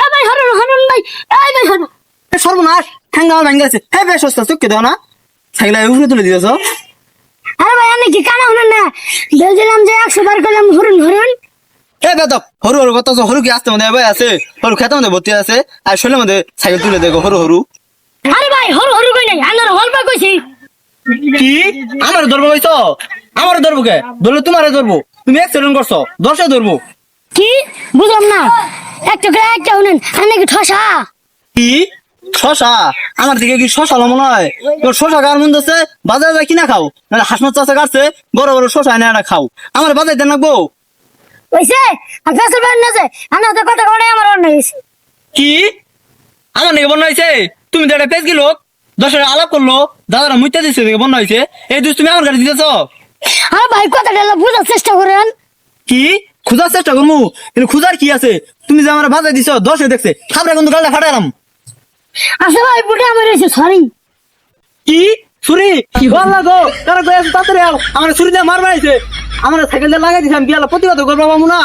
এ ভাই Hurun Hurun ভাই এই ভাই হরুন সর্বনাশ ঠ্যাঙ্গা আমার ভেঙে গেছে হ্যাঁ বেশ সস্তা চুক্তি দাও না সাইকেল উপরে তুলে দিয়েছ আরে ভাই আমি কি কানা হলেন না বলছিলাম যে 100 বার করলাম হরুন হরুন এ বেদব হরু হরু কত হরু কি আসতে মধ্যে ভাই আছে হরু খেতে মধ্যে ভর্তি আছে আর শোলে মধ্যে সাইকেল তুলে দেখো হরু হরু আরে ভাই হরু হরু কই নাই আনার হলবা কইছি কি আমার ধরবো কইছো আমার ধরবো কে ধরলে তোমারে ধরবো তুমি অ্যাক্সিডেন্ট করছো 10 ধরবো কি বুঝলাম না একটা করে একটা শুনেন আনে কি ঠসা কি শশা আমার দিকে কি শশা মনে হয় তোর শশা গার মন আছে বাজারে যাই কিনা খাও নাহলে হাসমত চাষে কাটছে বড় বড় শশা এনে না খাও আমার বাজারে দেন রাখবো কইছে আর ফেসল বের না যে আনা তো কথা করে আমার অন্য হইছে কি আমার নাকি বন্যা হয়েছে তুমি তো একটা পেজ গেলো 10 আলাপ করলো দাদারা মুইতা দিচ্ছে দেখে বন্যা হয়েছে এই দুষ তুমি আমার গাড়ি দিতেছ আরে ভাই কথাটা বুঝার চেষ্টা করেন কি খুঁজার চেষ্টা করবো কিন্তু খুঁজার কি আছে তুমি যে আমার বাজারে দিছ 10 দেখছে খাবরা কিন্তু গাড়িটা ফাটালাম আচ্ছা ভাই বুড়ে আমার হইছে সরি কি ছুরি আল্লাহ গো তারা কই আছে তাড়াতাড়ি আও আমার ছুরি দিয়ে মারবা আইছে আমার সাইকেল দিয়ে লাগাই দিছাম গিয়ালা প্রতিবাদ করবা মামু না